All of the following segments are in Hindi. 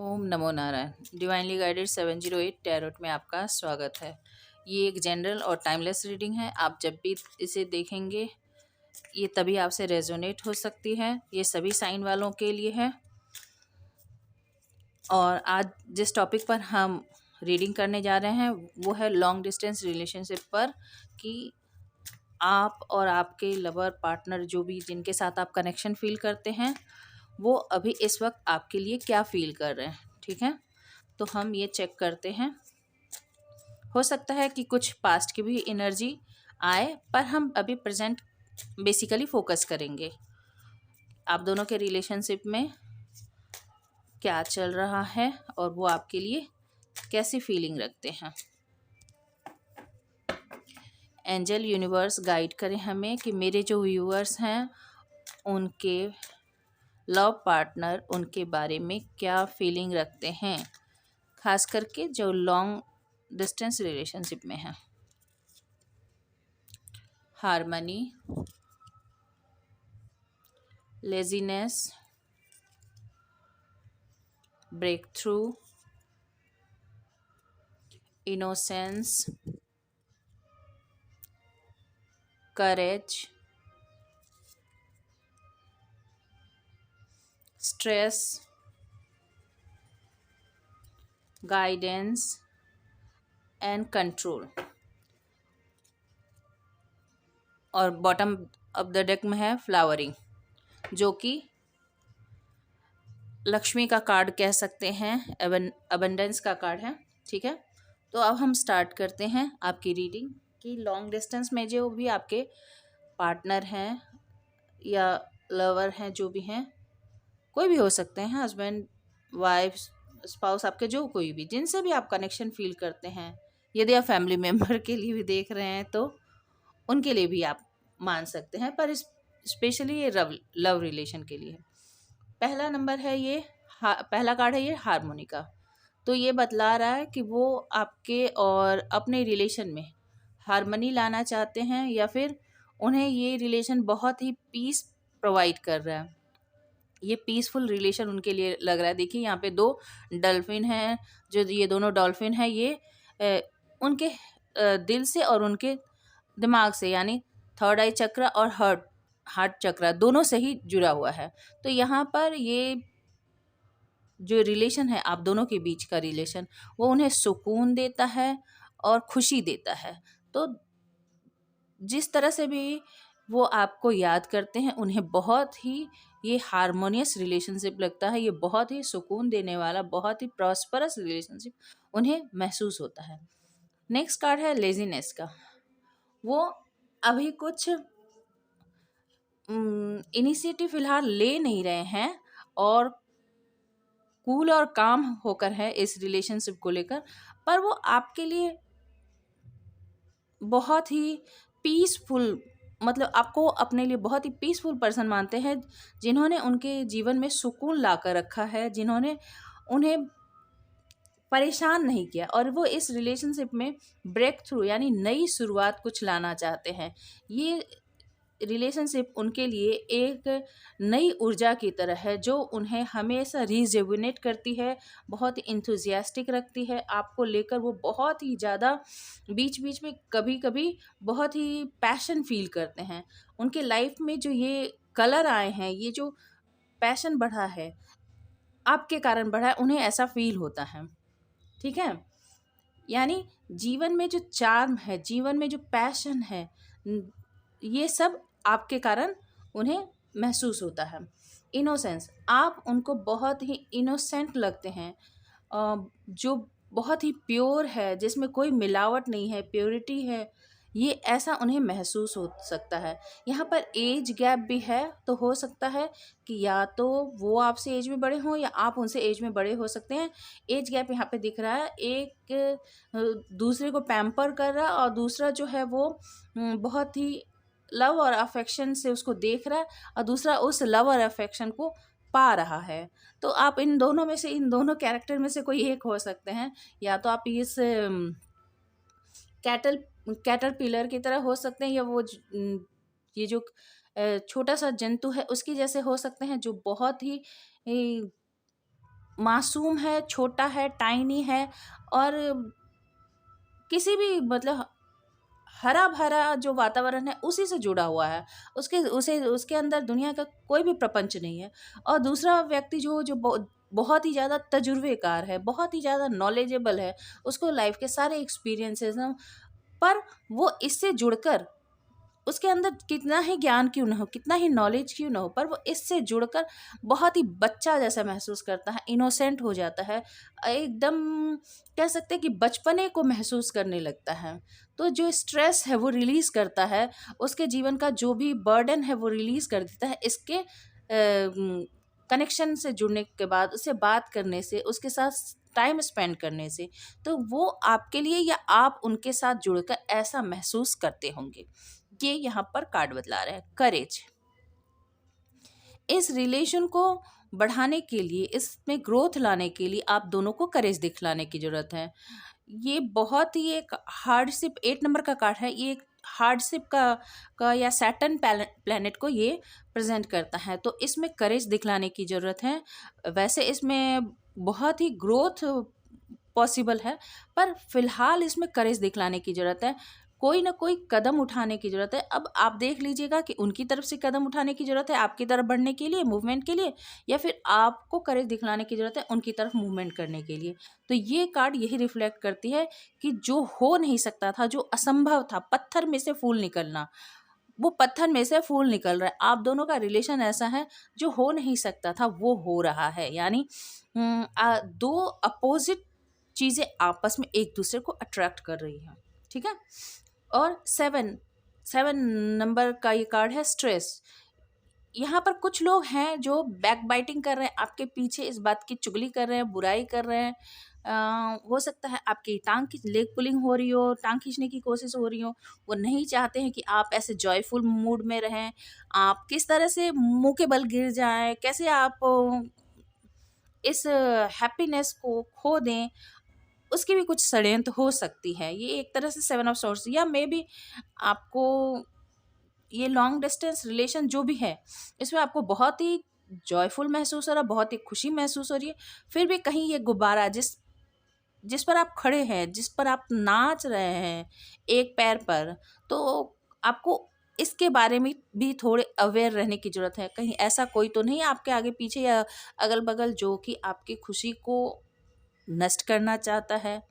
ओम नमो नारायण। डिवाइनली गाइडेड 708 टैरोट में आपका स्वागत है। ये एक जनरल और टाइमलेस रीडिंग है। आप जब भी इसे देखेंगे ये तभी आपसे रेजोनेट हो सकती है। ये सभी साइन वालों के लिए है। और आज जिस टॉपिक पर हम रीडिंग करने जा रहे हैं वो है लॉन्ग डिस्टेंस रिलेशनशिप पर, कि आप और आपके लवर पार्टनर जो भी जिनके साथ आप कनेक्शन फील करते हैं वो अभी इस वक्त आपके लिए क्या फील कर रहे हैं। ठीक है, तो हम ये चेक करते हैं। हो सकता है कि कुछ पास्ट की भी एनर्जी आए, पर हम अभी प्रेजेंट बेसिकली फोकस करेंगे। आप दोनों के रिलेशनशिप में क्या चल रहा है और वो आपके लिए कैसी फीलिंग रखते हैं। एंजल यूनिवर्स गाइड करें हमें कि मेरे जो व्यूअर्स हैं उनके लव पार्टनर उनके बारे में क्या फीलिंग रखते हैं, खास करके जो लॉन्ग डिस्टेंस रिलेशनशिप में है। Harmony, laziness, break through, innocence, courage, stress, guidance and control. और बॉटम ऑफ द डेक में है फ्लावरिंग, जो कि लक्ष्मी का कार्ड कह सकते हैं, अबंडेंस का कार्ड है। ठीक है, तो अब हम स्टार्ट करते हैं आपकी रीडिंग कि लॉन्ग डिस्टेंस में जो भी आपके पार्टनर हैं या लवर हैं, जो भी हैं, कोई भी हो सकते हैं, हस्बैंड, वाइफ, स्पाउस, आपके जो कोई भी जिनसे भी आप कनेक्शन फील करते हैं। यदि आप फैमिली मेम्बर के लिए भी देख रहे हैं तो उनके लिए भी आप मान सकते हैं, पर स्पेशली ये लव रिलेशन के लिए। पहला नंबर है ये, पहला कार्ड है ये हारमोनी का। तो ये बतला रहा है कि वो आपके और अपने रिलेशन में हारमनी लाना चाहते हैं, या फिर उन्हें ये रिलेशन बहुत ही पीस प्रोवाइड कर रहा है। ये पीसफुल रिलेशन उनके लिए लग रहा है। देखिए यहाँ पे दो डॉल्फिन हैं, जो ये दोनों डॉल्फिन हैं ये उनके दिल से और उनके दिमाग से, यानी थर्ड आई चक्र और हार्ट चक्र दोनों से ही जुड़ा हुआ है। तो यहाँ पर ये जो रिलेशन है आप दोनों के बीच का रिलेशन, वो उन्हें सुकून देता है और खुशी देता है। तो जिस तरह से भी वो आपको याद करते हैं उन्हें बहुत ही ये हारमोनियस रिलेशनशिप लगता है। ये बहुत ही सुकून देने वाला, बहुत ही प्रॉस्परस रिलेशनशिप उन्हें महसूस होता है। नेक्स्ट कार्ड है लेजीनेस का। वो अभी कुछ इनिशिएटिव फिलहाल ले नहीं रहे हैं और कूल और काम होकर है इस रिलेशनशिप को लेकर, पर वो आपके लिए बहुत ही पीसफुल, मतलब आपको अपने लिए बहुत ही पीसफुल पर्सन मानते हैं, जिन्होंने उनके जीवन में सुकून ला कर रखा है, जिन्होंने उन्हें परेशान नहीं किया। और वो इस रिलेशनशिप में ब्रेक थ्रू यानी नई शुरुआत कुछ लाना चाहते हैं। ये रिलेशनशिप उनके लिए एक नई ऊर्जा की तरह है जो उन्हें हमेशा रिजुविनेट करती है, बहुत ही इंथुजियास्टिक रखती है आपको लेकर। वो बहुत ही ज़्यादा बीच बीच में कभी कभी बहुत ही पैशन फील करते हैं। उनके लाइफ में जो ये कलर आए हैं, ये जो पैशन बढ़ा है आपके कारण बढ़ा है, उन्हें ऐसा फील होता है। ठीक है, यानी जीवन में जो चार्म है, जीवन में जो पैशन है, ये सब आपके कारण उन्हें महसूस होता है। इनोसेंस, आप उनको बहुत ही इनोसेंट लगते हैं, जो बहुत ही प्योर है, जिसमें कोई मिलावट नहीं है, प्योरिटी है, ये ऐसा उन्हें महसूस हो सकता है। यहाँ पर एज गैप भी है, तो हो सकता है कि या तो वो आपसे एज में बड़े हों या आप उनसे एज में बड़े हो सकते हैं। एज गैप यहाँ पे दिख रहा है, एक दूसरे को पैम्पर कर रहा और दूसरा जो है वो बहुत ही लव और अफेक्शन से उसको देख रहा है, और दूसरा उस लव और अफेक्शन को पा रहा है। तो आप इन दोनों में से, इन दोनों कैरेक्टर में से कोई एक हो सकते हैं। या तो आप इस कैटरपिलर की तरह हो सकते हैं, या वो ये जो छोटा सा जंतु है उसकी जैसे हो सकते हैं, जो बहुत ही मासूम है, छोटा है, टाइनी है और किसी भी मतलब हरा-भरा जो वातावरण है उसी से जुड़ा हुआ है। उसके अंदर दुनिया का कोई भी प्रपंच नहीं है। और दूसरा व्यक्ति जो बहुत ही ज़्यादा तजुर्बेकार है, बहुत ही ज़्यादा नॉलेजेबल है, उसको लाइफ़ के सारे एक्सपीरियंसेस हैं, पर वो इससे जुड़कर उसके अंदर कितना ही ज्ञान क्यों ना हो, कितना ही नॉलेज क्यों ना हो, पर वो इससे जुड़कर बहुत ही बच्चा जैसा महसूस करता है, इनोसेंट हो जाता है, एकदम कह सकते हैं कि बचपने को महसूस करने लगता है। तो जो स्ट्रेस है वो रिलीज़ करता है, उसके जीवन का जो भी बर्डन है वो रिलीज़ कर देता है इसके कनेक्शन से जुड़ने के बाद, उससे बात करने से, उसके साथ टाइम स्पेंड करने से। तो वो आपके लिए या आप उनके साथ जुड़कर ऐसा महसूस करते होंगे। ये यहाँ पर कार्ड बतला रहे हैं करेज। इस रिलेशन को बढ़ाने के लिए, इसमें ग्रोथ लाने के लिए आप दोनों को करेज दिखलाने की ज़रूरत है। ये बहुत ही एक हार्डशिप 8 नंबर का कार्ड है। ये एक हार्डशिप का या सैटर्न प्लैनेट को ये प्रेज़ेंट करता है। तो इसमें करेज दिखलाने की ज़रूरत है। वैसे इसमें बहुत ही ग्रोथ पॉसिबल है, पर फ़िलहाल इसमें करेज दिखलाने की ज़रूरत है। कोई ना कोई कदम उठाने की ज़रूरत है। अब आप देख लीजिएगा कि उनकी तरफ से कदम उठाने की ज़रूरत है आपकी तरफ बढ़ने के लिए, मूवमेंट के लिए, या फिर आपको करेज दिखलाने की ज़रूरत है उनकी तरफ मूवमेंट करने के लिए। तो ये कार्ड यही रिफ्लेक्ट करती है कि जो हो नहीं सकता था, जो असंभव था, पत्थर में से फूल निकलना, वो पत्थर में से फूल निकल रहा है। आप दोनों का रिलेशन ऐसा है जो हो नहीं सकता था वो हो रहा है। यानी दो अपोजिट चीज़ें आपस में एक दूसरे को अट्रैक्ट कर रही हैं। ठीक है। और 7 नंबर का ये कार्ड है स्ट्रेस। यहाँ पर कुछ लोग हैं जो बैक बाइटिंग कर रहे हैं, आपके पीछे इस बात की चुगली कर रहे हैं, बुराई कर रहे हैं। हो सकता है आपकी टांग की लेग पुलिंग हो रही हो, टांग खींचने की कोशिश हो रही हो। वो नहीं चाहते हैं कि आप ऐसे जॉयफुल मूड में रहें। आप किस तरह से मुंह के बल गिर जाएं, कैसे आप इस हैप्पीनेस को खो दें, उसकी भी कुछ षड्यंत्र हो सकती है। ये एक तरह से 7 ऑफ सोर्स, या मे बी आपको ये लॉन्ग डिस्टेंस रिलेशन जो भी है, इसमें आपको बहुत ही जॉयफुल महसूस हो रहा है, बहुत ही खुशी महसूस हो रही है, फिर भी कहीं ये गुब्बारा जिस जिस पर आप खड़े हैं, जिस पर आप नाच रहे हैं एक पैर पर, तो आपको इसके बारे में भी थोड़े अवेयर रहने की ज़रूरत है। कहीं ऐसा कोई तो नहीं है आपके आगे पीछे या अगल-बगल जो कि आपकी खुशी को नष्ट करना चाहता है।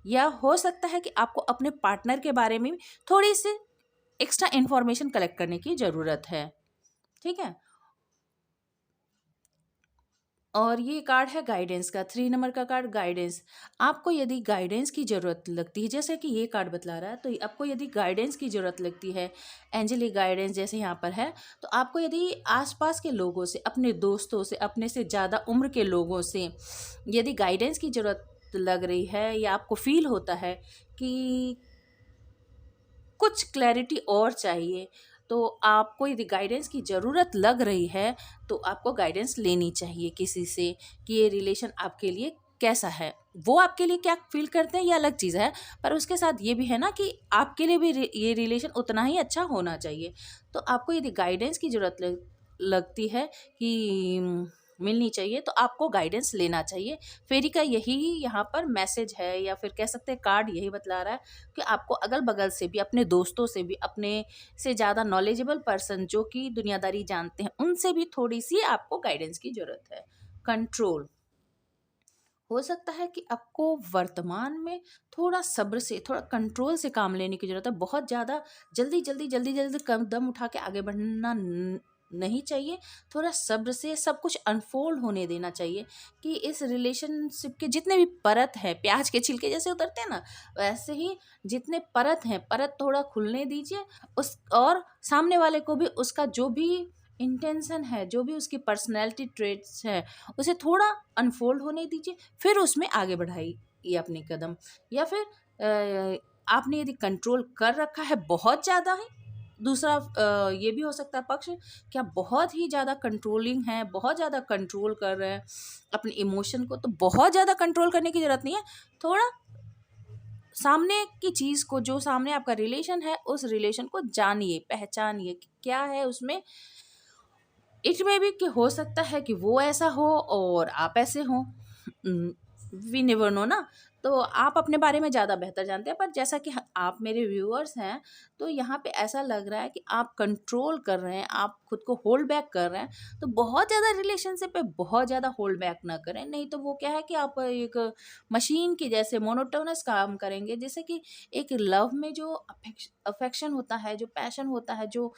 या हो सकता है कि आपको अपने पार्टनर के बारे में भी थोड़ी-सी एक्स्ट्रा इन्फॉर्मेशन कलेक्ट करने की ज़रूरत है। ठीक है? और ये कार्ड है गाइडेंस का, 3 नंबर का कार्ड गाइडेंस। आपको यदि गाइडेंस की ज़रूरत लगती है, जैसे कि ये कार्ड बतला रहा है, तो आपको यदि गाइडेंस की ज़रूरत लगती है, एंजेलिक गाइडेंस जैसे यहाँ पर है, तो आपको यदि आस-पास के लोगों से, अपने दोस्तों से, अपने से ज़्यादा उम्र के लोगों से यदि गाइडेंस की ज़रूरत लग रही है, या आपको फ़ील होता है कि कुछ क्लैरिटी और चाहिए, तो आपको यदि गाइडेंस की ज़रूरत लग रही है, तो आपको गाइडेंस लेनी चाहिए किसी से कि ये रिलेशन आपके लिए कैसा है। वो आपके लिए क्या फ़ील करते हैं ये अलग चीज़ है, पर उसके साथ ये भी है ना कि आपके लिए भी ये रिलेशन उतना ही अच्छा होना चाहिए। तो आपको यदि गाइडेंस की ज़रूरत लगती है कि मिलनी चाहिए, तो आपको गाइडेंस लेना चाहिए। फेरी का यही यहाँ पर मैसेज है, या फिर कह सकते हैं कार्ड यही बतला रहा है कि आपको अगल-बगल से भी, अपने दोस्तों से भी, अपने से ज़्यादा नॉलेजेबल पर्सन जो कि दुनियादारी जानते हैं, उनसे भी थोड़ी-सी आपको गाइडेंस की ज़रूरत है। कंट्रोल, हो सकता है कि आपको वर्तमान में थोड़ा सब्र से, थोड़ा कंट्रोल से काम लेने की ज़रूरत है। बहुत ज़्यादा जल्दी-जल्दी कदम उठा के आगे बढ़ना नहीं चाहिए। थोड़ा सब्र से सब कुछ अनफोल्ड होने देना चाहिए कि इस रिलेशनशिप के जितने भी परत हैं, प्याज के छिलके जैसे उतरते हैं ना, वैसे ही जितने परत हैं, परत थोड़ा खुलने दीजिए उस, और सामने वाले को भी उसका जो भी इंटेंशन है, जो भी उसकी पर्सनैलिटी ट्रेट्स है, उसे थोड़ा अनफोल्ड होने दीजिए, फिर उसमें आगे बढ़ाइए अपने कदम। या फिर आपने यदि कंट्रोल कर रखा है बहुत ज़्यादा है, दूसरा ये भी हो सकता है पक्ष कि आप बहुत ही ज़्यादा कंट्रोलिंग हैं, बहुत ज़्यादा कंट्रोल कर रहे हैं अपने इमोशन को, तो बहुत ज़्यादा कंट्रोल करने की ज़रूरत नहीं है। थोड़ा सामने की चीज़ को, जो सामने आपका रिलेशन है, उस रिलेशन को जानिए, पहचानिए कि क्या है उसमें इट में भी कि हो सकता है कि वो ऐसा हो और आप ऐसे हो, वी नेवर नो ना। तो आप अपने बारे में ज़्यादा बेहतर जानते हैं, पर जैसा कि आप मेरे व्यूअर्स हैं, तो यहाँ पे ऐसा लग रहा है कि आप कंट्रोल कर रहे हैं, आप खुद को होल्ड बैक कर रहे हैं। तो बहुत ज़्यादा रिलेशनशिप पे बहुत ज़्यादा होल्ड बैक ना करें, नहीं तो वो क्या है कि आप एक मशीन की जैसे मोनोटोनस काम करेंगे, जैसे कि एक लव में जो अफेक्शन होता है, जो पैशन होता है, जो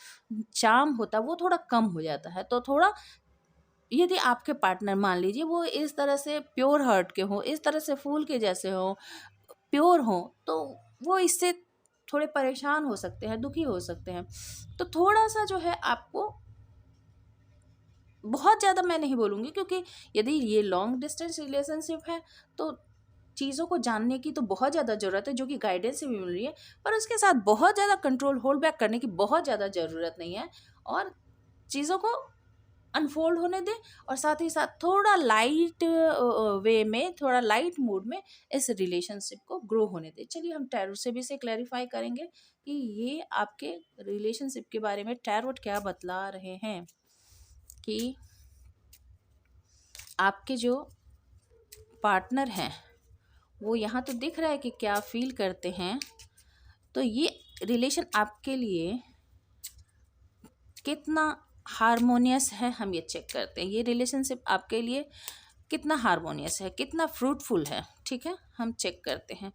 चार्म होता है, वो थोड़ा कम हो जाता है। तो थोड़ा, यदि आपके पार्टनर मान लीजिए वो इस तरह से प्योर हार्ट के हों, इस तरह से फूल के जैसे हों, प्योर हों, तो वो इससे थोड़े परेशान हो सकते हैं, दुखी हो सकते हैं। तो थोड़ा-सा जो है आपको, बहुत ज़्यादा मैं नहीं बोलूँगी, क्योंकि यदि ये लॉन्ग डिस्टेंस रिलेशनशिप है, तो चीज़ों को जानने की तो बहुत ज़्यादा ज़रूरत है, जो कि गाइडेंस से भी मिल रही है, पर उसके साथ बहुत ज़्यादा कंट्रोल, होल्ड बैक करने की बहुत ज़्यादा ज़रूरत नहीं है। और चीज़ों को अनफोल्ड होने दें, और साथ ही साथ थोड़ा लाइट वे में, थोड़ा लाइट मूड में इस रिलेशनशिप को ग्रो होने दें। चलिए हम टैरो से भी इसे क्लैरिफाई करेंगे कि ये आपके रिलेशनशिप के बारे में टैरोट क्या बतला रहे हैं, कि आपके जो पार्टनर हैं वो यहाँ तो दिख रहा है कि क्या फील करते हैं। तो ये रिलेशन आपके लिए कितना हारमोनियस है, हम ये चेक करते हैं। ये रिलेशनशिप आपके लिए कितना हारमोनियस है, कितना फ्रूटफुल है, ठीक है, हम चेक करते हैं।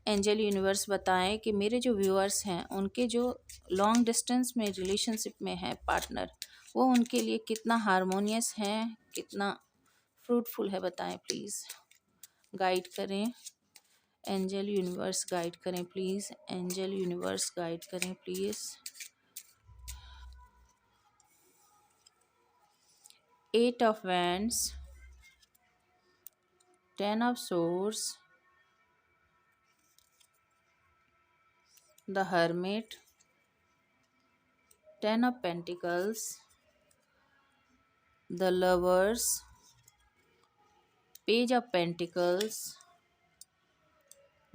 एंजल यूनिवर्स बताएं कि मेरे जो व्यूअर्स हैं, उनके जो लॉन्ग डिस्टेंस में रिलेशनशिप में है पार्टनर, वो उनके लिए कितना हारमोनियस है, कितना फ्रूटफुल है, बताएं प्लीज़। गाइड करें एंजल यूनिवर्स, गाइड करें प्लीज़। एंजल यूनिवर्स गाइड करें please. 8 of Wands, 10 of Swords, the Hermit, 10 of Pentacles, the Lovers, Page of Pentacles,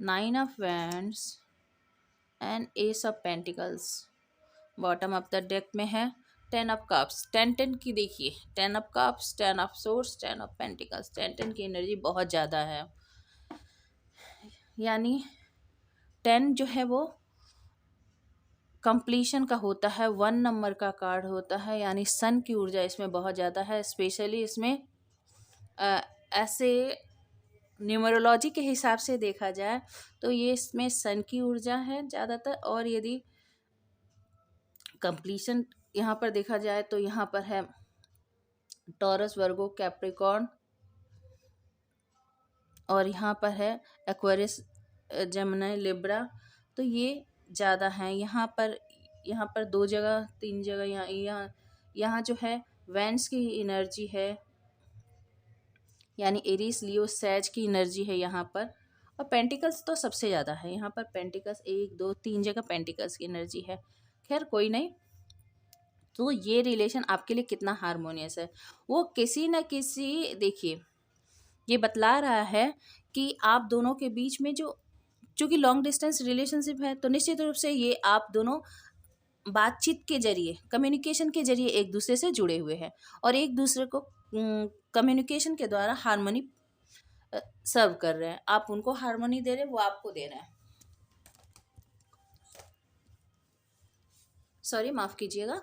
9 of Wands and Ace of Pentacles। Bottom of the deck में है 10 ऑफ कप्स, 10 की देखिए, 10 of cups, 10 of source, 10 of pentacles. 10 की एनर्जी बहुत ज़्यादा है, यानी 10 जो है वो कंप्लीशन का होता है, 1 नंबर का कार्ड होता है, यानी सन की ऊर्जा इसमें बहुत ज़्यादा है। स्पेशली इसमें ऐसे न्यूमरोलॉजी के हिसाब से देखा जाए तो ये इसमें सन की ऊर्जा है ज़्यादातर। और यदि कंप्लीशन यहाँ पर देखा जाए तो यहाँ पर है टॉरस, वर्गो, कैप्रिकॉर्न, और यहाँ पर है एक्वेरियस, जेमिनी, लिब्रा। तो ये ज़्यादा हैं यहाँ पर। यहाँ पर 2 जगह 3 जगह यहाँ जो है वेंस की एनर्जी है, यानी एरीज, लियो, सैज की एनर्जी है यहाँ पर। और पेंटिकल्स तो सबसे ज़्यादा है यहाँ पर। पेंटिकल्स 1 2 3 जगह पेंटिकल्स की एनर्जी है। खैर कोई नहीं। तो ये रिलेशन आपके लिए कितना हारमोनियस है, वो किसी न किसी, देखिए ये बतला रहा है कि आप दोनों के बीच में जो, चूँकि लॉन्ग डिस्टेंस रिलेशनशिप है, तो निश्चित रूप से ये आप दोनों बातचीत के जरिए, कम्युनिकेशन के जरिए एक दूसरे से जुड़े हुए हैं, और एक दूसरे को कम्युनिकेशन के द्वारा हारमोनी सर्व कर रहे हैं। आप उनको हारमोनी दे रहे हैं, वो आपको दे रहे हैं। सॉरी, माफ़ कीजिएगा।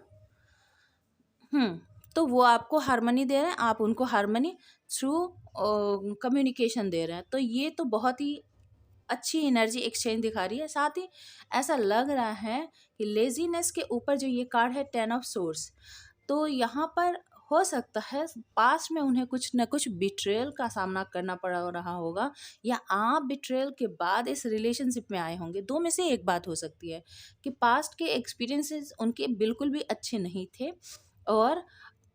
तो वो आपको हारमोनी दे रहे हैं, आप उनको हारमोनी थ्रू कम्युनिकेशन दे रहे हैं। तो ये तो बहुत ही अच्छी एनर्जी एक्सचेंज दिखा रही है। साथ ही ऐसा लग रहा है कि लेजीनेस के ऊपर जो ये कार्ड है 10 ऑफ सोर्स, तो यहाँ पर हो सकता है पास्ट में उन्हें कुछ न कुछ बिट्रेयल का सामना करना पड़ रहा होगा, या आप बिट्रेयल के बाद इस रिलेशनशिप में आए होंगे। 2 में से एक बात हो सकती है कि पास्ट के एक्सपीरियंसेस उनके बिल्कुल भी अच्छे नहीं थे, और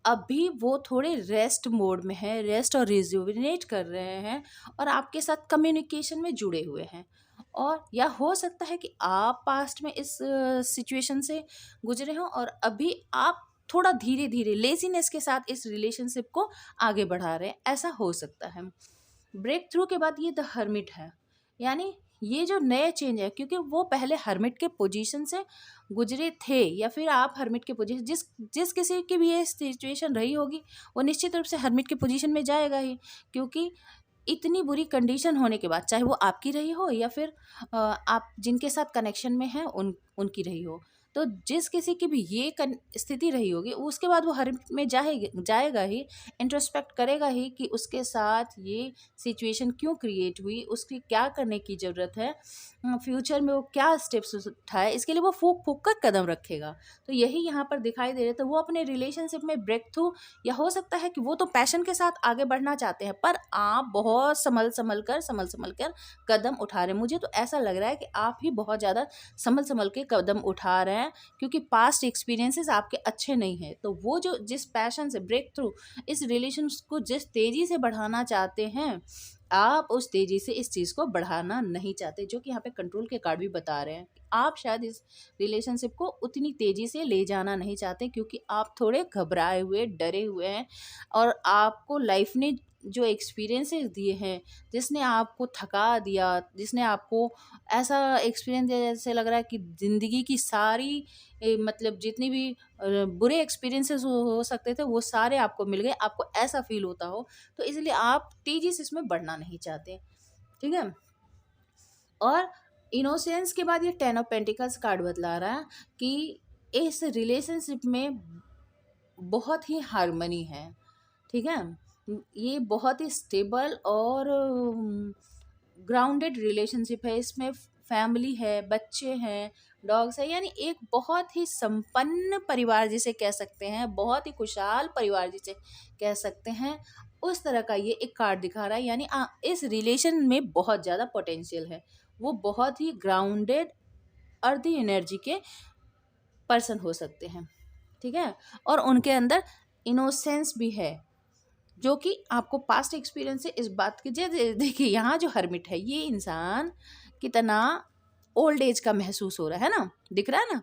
अभी वो थोड़े रेस्ट मोड में है, रेस्ट और रिजुविनेट कर रहे हैं, और आपके साथ कम्युनिकेशन में जुड़े हुए हैं। और या हो सकता है कि आप पास्ट में इस सिचुएशन से गुजरे हों, और अभी आप थोड़ा धीरे धीरे लेजीनेस के साथ इस रिलेशनशिप को आगे बढ़ा रहे हैं, ऐसा हो सकता है। ब्रेक थ्रू के बाद ये द हर्मिट है, यानी ये जो नए चेंज है, क्योंकि वो पहले हर्मिट के पोजीशन से गुजरे थे, या फिर आप हर्मिट के पोजीशन, जिस जिस किसी की भी ये सिचुएशन रही होगी वो निश्चित रूप से हर्मिट के पोजीशन में जाएगा ही, क्योंकि इतनी बुरी कंडीशन होने के बाद, चाहे वो आपकी रही हो या फिर आप जिनके साथ कनेक्शन में हैं उनकी रही हो, तो जिस किसी की भी ये स्थिति रही होगी, उसके बाद वो हर में जाएगा ही, इंट्रोस्पेक्ट करेगा ही कि उसके साथ ये सिचुएशन क्यों क्रिएट हुई, उसकी क्या करने की ज़रूरत है, फ्यूचर में वो क्या स्टेप्स उठाए, इसके लिए वो फूक फूक कर कदम रखेगा। तो यही यहाँ पर दिखाई दे रहे, तो वो अपने रिलेशनशिप में ब्रेक थ्रू, या हो सकता है कि वो तो पैशन के साथ आगे बढ़ना चाहते हैं, पर आप बहुत संभल संभल कर कदम उठा रहे हैं। मुझे तो ऐसा लग रहा है कि आप ही बहुत ज़्यादा संभल संभल के कदम उठा रहे हैं, क्योंकि पास्ट एक्सपीरियंसेस आपके अच्छे नहीं हैं। तो वो जो जिस पैशन से ब्रेक थ्रू, इस रिलेशन को जिस तेज़ी से बढ़ाना चाहते हैं, आप उस तेज़ी से इस चीज़ को बढ़ाना नहीं चाहते, जो कि यहाँ पे कंट्रोल के कार्ड भी बता रहे हैं। आप शायद इस रिलेशनशिप को उतनी तेज़ी से ले जाना नहीं चाहते, क्योंकि आप थोड़े घबराए हुए, डरे हुए हैं, और आपको लाइफ ने जो एक्सपीरियंसेस दिए हैं, जिसने आपको थका दिया, जिसने आपको ऐसा एक्सपीरियंस दिया जैसे लग रहा है कि ज़िंदगी की सारी मतलब जितनी भी बुरे एक्सपीरियंसेस हो सकते थे, वो सारे आपको मिल गए, आपको ऐसा फील होता हो, तो इसलिए आप तेज़ी से इसमें बढ़ना नहीं चाहते, ठीक है। और इनोसेंस के बाद ये 10 ऑफ पेंटिकल्स कार्ड बतला रहा है कि इस रिलेशनशिप में बहुत ही हार्मनी है, ठीक है। ये बहुत ही स्टेबल और ग्राउंडेड रिलेशनशिप है, इसमें फैमिली है, बच्चे हैं, डॉग्स है, यानी एक बहुत ही संपन्न परिवार जिसे कह सकते हैं, बहुत ही खुशहाल परिवार जिसे कह सकते हैं, उस तरह का ये एक कार्ड दिखा रहा है। यानी इस रिलेशन में बहुत ज़्यादा पोटेंशियल है, वो बहुत ही ग्राउंडेड अर्थ एनर्जी के पर्सन हो सकते हैं, ठीक है। और उनके अंदर इनोसेंस भी है, जो कि आपको पास्ट एक्सपीरियंस से इस बात की देखिए, यहाँ जो हर्मिट है, ये इंसान कितना ओल्ड एज का महसूस हो रहा है ना, दिख रहा है ना,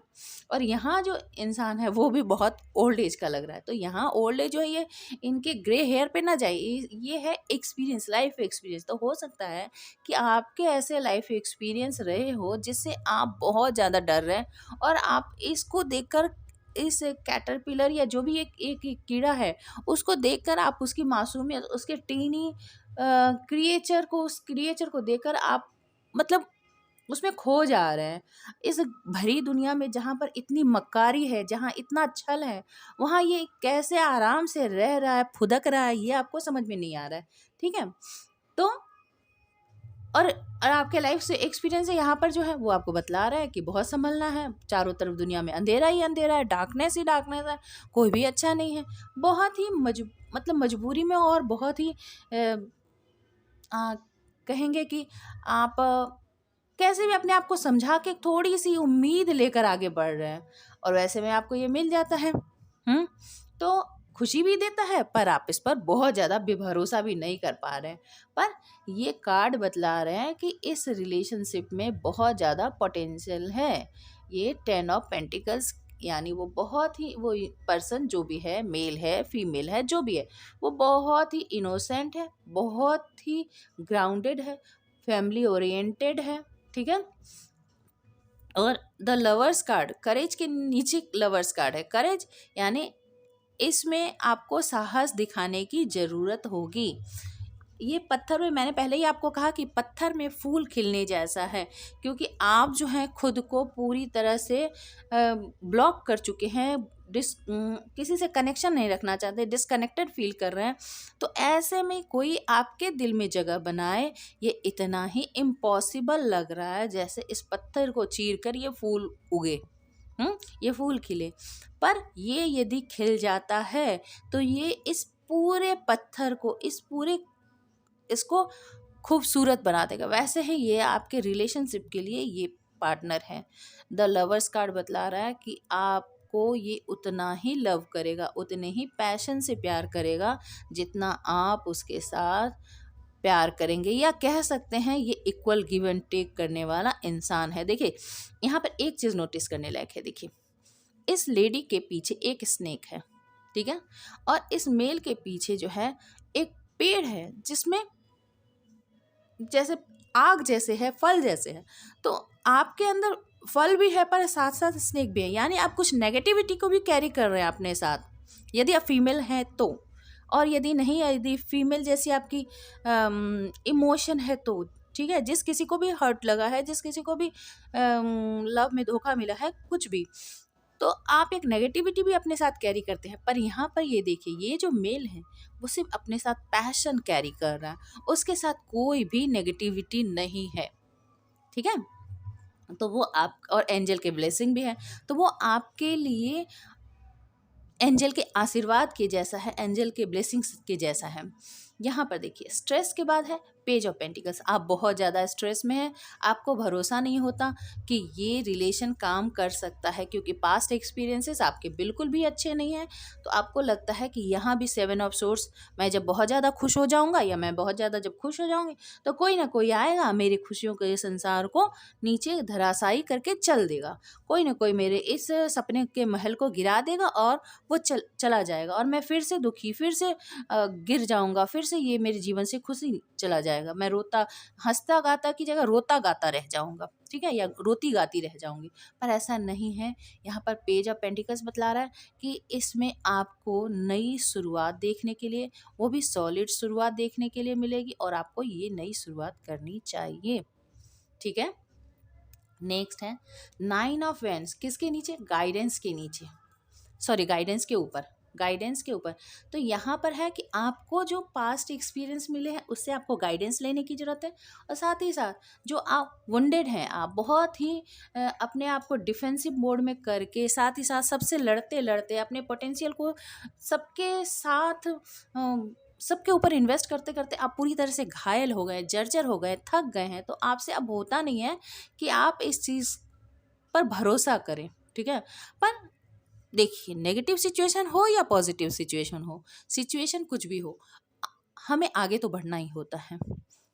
और यहाँ जो इंसान है वो भी बहुत ओल्ड एज का लग रहा है। तो यहाँ ओल्ड एज जो है, ये इनके ग्रे हेयर पे ना जाए, ये है एक्सपीरियंस, लाइफ एक्सपीरियंस। तो हो सकता है कि आपके ऐसे लाइफ एक्सपीरियंस रहे हो जिससे आप बहुत ज़्यादा डर रहे हैं, और आप इसको देखकर, इस कैटरपिलर या जो भी एक कीड़ा है, उसको देखकर आप उसकी मासूमियत, उसके टीनी क्रिएचर को, उस क्रिएचर को देखकर आप मतलब उसमें खो जा रहे हैं। इस भरी दुनिया में जहाँ पर इतनी मक्कारी है, जहाँ इतना छल है, वहाँ ये कैसे आराम से रह रहा है, फुदक रहा है, ये आपको समझ में नहीं आ रहा है, ठीक है। तो और आपके लाइफ से एक्सपीरियंस है यहाँ पर जो है, वो आपको बतला रहा है कि बहुत संभलना है, चारों तरफ दुनिया में अंधेरा ही अंधेरा है, डार्कनेस ही डार्कनेस है, कोई भी अच्छा नहीं है। बहुत ही मतलब मजबूरी में, और बहुत ही कहेंगे कि आप कैसे भी अपने आप को समझा के थोड़ी सी उम्मीद लेकर आगे बढ़ रहे हैं, और वैसे में आपको ये मिल जाता है। तो खुशी भी देता है, पर आप इस पर बहुत ज़्यादा बेभरोसा भी नहीं कर पा रहे हैं। पर ये कार्ड बतला रहे हैं कि इस रिलेशनशिप में बहुत ज़्यादा पोटेंशियल है। ये 10 ऑफ पेंटिकल्स, यानी वो बहुत ही, वो पर्सन जो भी है, मेल है, फीमेल है, जो भी है, वो बहुत ही इनोसेंट है, बहुत ही ग्राउंडेड है, फैमिली ओरिएंटेड है, ठीक है। और द लवर्स कार्ड, करेज के नीचे लवर्स कार्ड है, करेज, यानी इसमें आपको साहस दिखाने की ज़रूरत होगी। ये पत्थर में, मैंने पहले ही आपको कहा कि पत्थर में फूल खिलने जैसा है, क्योंकि आप जो हैं खुद को पूरी तरह से ब्लॉक कर चुके हैं, किसी से कनेक्शन नहीं रखना चाहते, डिसकनेक्टेड फील कर रहे हैं। तो ऐसे में कोई आपके दिल में जगह बनाए, ये इतना ही इम्पॉसिबल लग रहा है, जैसे इस पत्थर को चीर कर ये फूल उगे, ये फूल खिले। पर ये यदि खिल जाता है, तो ये इस पूरे पत्थर को, इसको खूबसूरत बना देगा। वैसे ही ये आपके रिलेशनशिप के लिए ये पार्टनर है। द लवर्स कार्ड बतला रहा है कि आपको ये उतना ही लव करेगा, उतने ही पैशन से प्यार करेगा, जितना आप उसके साथ प्यार करेंगे, या कह सकते हैं ये इक्वल गिव एंड टेक करने वाला इंसान है। देखिए, यहाँ पर एक चीज़ नोटिस करने लायक है। देखिए, इस लेडी के पीछे एक स्नेक है, ठीक है, और इस मेल के पीछे जो है एक पेड़ है, जिसमें जैसे आग जैसे है, फल जैसे है। तो आपके अंदर फल भी है पर साथ साथ स्नेक भी है, यानी आप कुछ नेगेटिविटी को भी कैरी कर रहे हैं अपने साथ, यदि आप फीमेल हैं तो। और यदि नहीं, यदि फीमेल जैसी आपकी इमोशन है तो ठीक है, जिस किसी को भी हर्ट लगा है, जिस किसी को भी लव में धोखा मिला है, कुछ भी, तो आप एक नेगेटिविटी भी अपने साथ कैरी करते हैं। पर यहाँ पर ये देखिए, ये जो मेल है वो सिर्फ अपने साथ पैशन कैरी कर रहा है, उसके साथ कोई भी नेगेटिविटी नहीं है, ठीक है। तो वो आप, और एंजल के ब्लेसिंग भी है, तो वो आपके लिए एंजल के आशीर्वाद के जैसा है, एंजल के ब्लेसिंग्स के जैसा है। यहाँ पर देखिए, स्ट्रेस के बाद है पेज ऑफ पेंटिकल्स। आप बहुत ज़्यादा स्ट्रेस में हैं, आपको भरोसा नहीं होता कि ये रिलेशन काम कर सकता है, क्योंकि पास्ट एक्सपीरियंसेस आपके बिल्कुल भी अच्छे नहीं हैं। तो आपको लगता है कि यहाँ भी 7 ऑफ सोर्स, मैं जब बहुत ज़्यादा खुश हो जाऊँगा या मैं बहुत ज़्यादा जब खुश हो जाऊँगी, तो कोई ना कोई आएगा मेरी खुशियों के संसार को नीचे धराशायी करके चल देगा। कोई ना कोई मेरे इस सपने के महल को गिरा देगा और वो चला जाएगा, और मैं फिर से दुखी, फिर से गिर जाऊँगा, फिर से ये मेरे जीवन से खुशी चला जाएगा। मैं रोता, हँसता गाता की जगह रोता गाता रह जाऊँगा, ठीक है, या रोती गाती रह जाऊँगी। पर ऐसा नहीं है। यहाँ पर पेज ऑफ पेंटिकल्स बतला रहा है कि इसमें आपको नई शुरुआत देखने के लिए, वो भी सॉलिड शुरुआत देखने के लिए मिलेगी, और आपको ये नई शुरुआत करनी चाहिए, ठीक है। नेक्स्ट है 9 ऑफ वेंस, किसके नीचे? गाइडेंस के नीचे, सॉरी गाइडेंस के ऊपर, गाइडेंस के ऊपर। तो यहाँ पर है कि आपको जो पास्ट एक्सपीरियंस मिले हैं उससे आपको गाइडेंस लेने की ज़रूरत है, और साथ ही साथ जो आप वुंडेड हैं, आप बहुत ही अपने आप को डिफेंसिव मोड में करके, साथ ही साथ सबसे लड़ते लड़ते अपने पोटेंशियल को सबके साथ सबके ऊपर इन्वेस्ट करते करते आप पूरी तरह से घायल हो गए, जर्जर हो गए, थक गए हैं। तो आपसे अब होता नहीं है कि आप इस चीज़ पर भरोसा करें, ठीक है। पर देखिए, नेगेटिव सिचुएशन हो या पॉजिटिव सिचुएशन हो, सिचुएशन कुछ भी हो, हमें आगे तो बढ़ना ही होता है।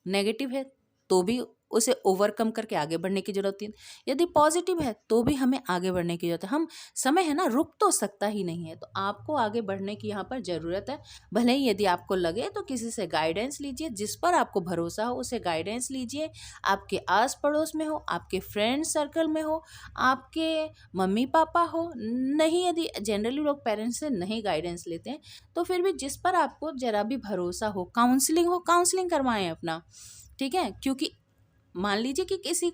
नेगेटिव है तो भी उसे ओवरकम करके आगे बढ़ने की जरूरत है, यदि पॉजिटिव है तो भी हमें आगे बढ़ने की जरूरत है। हम समय है ना, रुक तो सकता ही नहीं है, तो आपको आगे बढ़ने की यहाँ पर ज़रूरत है। भले ही यदि आपको लगे तो किसी से गाइडेंस लीजिए, जिस पर आपको भरोसा हो उसे गाइडेंस लीजिए। आपके आस पड़ोस में हो, आपके फ्रेंड सर्कल में हो, आपके मम्मी पापा हो, नहीं, यदि जनरली लोग पेरेंट्स से नहीं गाइडेंस लेते हैं, तो फिर भी जिस पर आपको ज़रा भी भरोसा हो, काउंसलिंग हो, काउंसलिंग करवाएं अपना, ठीक है। क्योंकि मान लीजिए कि किसी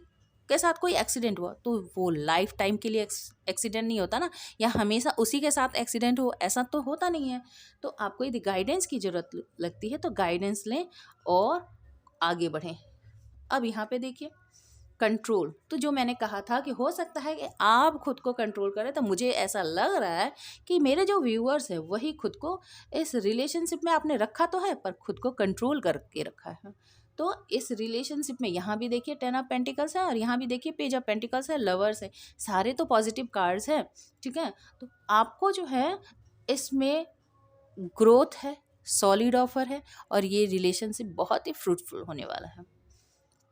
के साथ कोई एक्सीडेंट हुआ, तो वो लाइफ टाइम के लिए एक्सीडेंट नहीं होता ना, या हमेशा उसी के साथ एक्सीडेंट हो, ऐसा तो होता नहीं है। तो आपको यदि गाइडेंस की ज़रूरत लगती है तो गाइडेंस लें और आगे बढ़ें। अब यहाँ पे देखिए, कंट्रोल, तो जो मैंने कहा था कि हो सकता है कि आप खुद को कंट्रोल करें, तो मुझे ऐसा लग रहा है कि मेरे जो व्यूअर्स हैं वही खुद को इस रिलेशनशिप में आपने रखा तो है, पर खुद को कंट्रोल करके रखा है। तो इस रिलेशनशिप में यहाँ भी देखिए 10 ऑफ पेंटिकल्स है, और यहाँ भी देखिए पेज ऑफ पेंटिकल्स है, लवर्स है, सारे तो पॉजिटिव कार्ड्स हैं, ठीक है। तो आपको जो है इसमें ग्रोथ है, सॉलिड ऑफर है, और ये रिलेशनशिप बहुत ही फ्रूटफुल होने वाला है।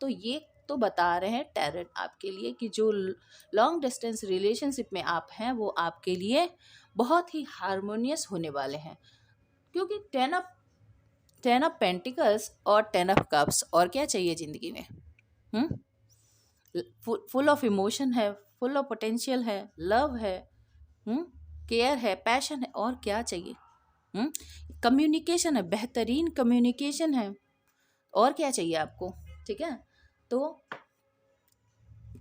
तो ये तो बता रहे हैं टैरेट आपके लिए कि जो लॉन्ग डिस्टेंस रिलेशनशिप में आप हैं वो आपके लिए बहुत ही हारमोनियस होने वाले हैं, क्योंकि 10 ऑफ पेंटिकल्स और 10 ऑफ कप्स, और क्या चाहिए ज़िंदगी में? फुल ऑफ इमोशन है, फुल ऑफ पोटेंशियल है, लव है, केयर है, पैशन है, और क्या चाहिए? कम्युनिकेशन है, बेहतरीन कम्युनिकेशन है, और क्या चाहिए आपको? ठीक है। तो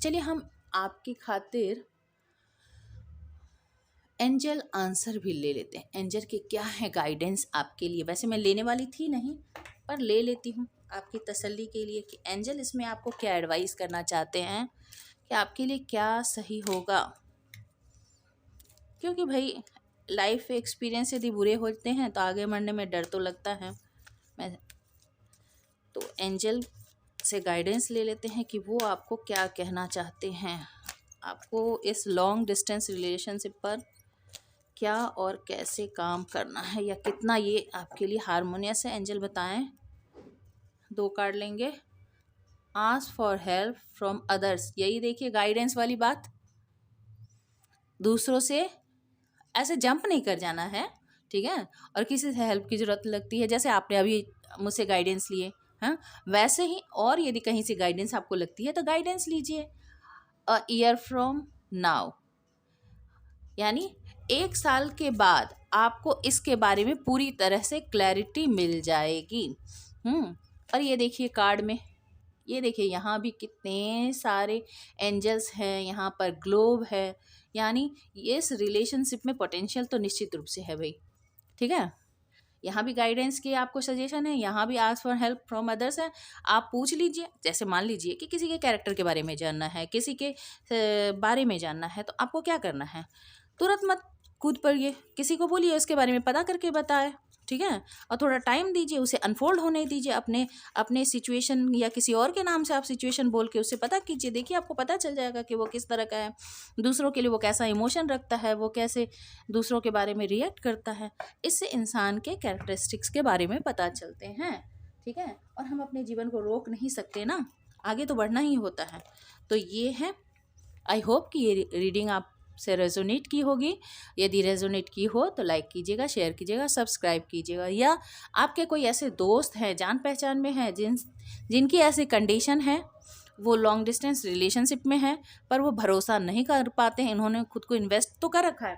चलिए हम आपकी खातिर एंजल आंसर भी ले लेते हैं। एंजल के क्या है गाइडेंस आपके लिए? वैसे मैं लेने वाली थी नहीं, पर ले लेती हूँ आपकी तसल्ली के लिए कि एंजल इसमें आपको क्या एडवाइस करना चाहते हैं, कि आपके लिए क्या सही होगा। क्योंकि भाई लाइफ एक्सपीरियंस यदि बुरे होते हैं तो आगे बढ़ने में डर तो लगता है। मैं तो एंजल से गाइडेंस ले लेते हैं कि वो आपको क्या कहना चाहते हैं, आपको इस लॉन्ग डिस्टेंस रिलेशनशिप पर क्या और कैसे काम करना है, या कितना ये आपके लिए हारमोनियस है। एंजल बताएं। 2 कार्ड लेंगे। Ask for help from others, यही देखिए गाइडेंस वाली बात। दूसरों से ऐसे जंप नहीं कर जाना है, ठीक है। और किसी से हेल्प की ज़रूरत लगती है, जैसे आपने अभी मुझसे गाइडेंस लिए, हाँ, वैसे ही और यदि कहीं से गाइडेंस आपको लगती है तो गाइडेंस लीजिए। अ ईयर फ्रॉम नाउ, यानी 1 साल के बाद आपको इसके बारे में पूरी तरह से क्लैरिटी मिल जाएगी। और ये देखिए कार्ड में, ये देखिए यहाँ भी कितने सारे एंजल्स हैं, यहाँ पर ग्लोब है, यानी ये इस रिलेशनशिप में पोटेंशियल तो निश्चित रूप से है भाई। ठीक है, यहाँ भी गाइडेंस की आपको सजेशन है, यहाँ भी ask for help from others है। आप पूछ लीजिए, जैसे मान लीजिए कि किसी के कैरेक्टर के बारे में जानना है, किसी के बारे में जानना है, तो आपको क्या करना है, तुरंत मत कूद पड़िए, किसी को बोलिए उसके बारे में पता करके बताए। ठीक है, और थोड़ा टाइम दीजिए, उसे अनफोल्ड होने दीजिए, अपने अपने सिचुएशन या किसी और के नाम से आप सिचुएशन बोल के उससे पता कीजिए। देखिए आपको पता चल जाएगा कि वो किस तरह का है, दूसरों के लिए वो कैसा इमोशन रखता है, वो कैसे दूसरों के बारे में रिएक्ट करता है। इससे इंसान के कैरेक्टरिस्टिक्स के बारे में पता चलते हैं। ठीक है, और हम अपने जीवन को रोक नहीं सकते ना, आगे तो बढ़ना ही होता है। तो ये है, आई होप कि ये रीडिंग आप से रेजोनेट की होगी। यदि रेजोनेट की हो तो लाइक कीजिएगा, शेयर कीजिएगा, सब्सक्राइब कीजिएगा। या आपके कोई ऐसे दोस्त हैं, जान पहचान में हैं, जिनकी ऐसी कंडीशन है, वो लॉन्ग डिस्टेंस रिलेशनशिप में है पर वो भरोसा नहीं कर पाते हैं, इन्होंने खुद को इन्वेस्ट तो कर रखा है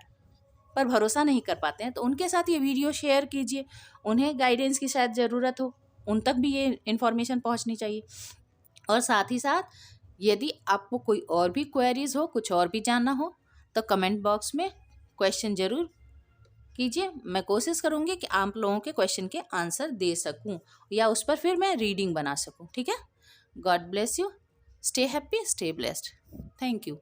पर भरोसा नहीं कर पाते हैं, तो उनके साथ ये वीडियो शेयर कीजिए। उन्हें गाइडेंस की शायद ज़रूरत हो, उन तक भी ये इन्फॉर्मेशन पहुँचनी चाहिए। और साथ ही साथ यदि आपको कोई और भी क्वेरीज हो, कुछ और भी जानना हो, तो कमेंट बॉक्स में क्वेश्चन ज़रूर कीजिए। मैं कोशिश करूँगी कि आप लोगों के क्वेश्चन के आंसर दे सकूँ या उस पर फिर मैं रीडिंग बना सकूँ। ठीक है, God bless you, stay happy, stay blessed, thank you.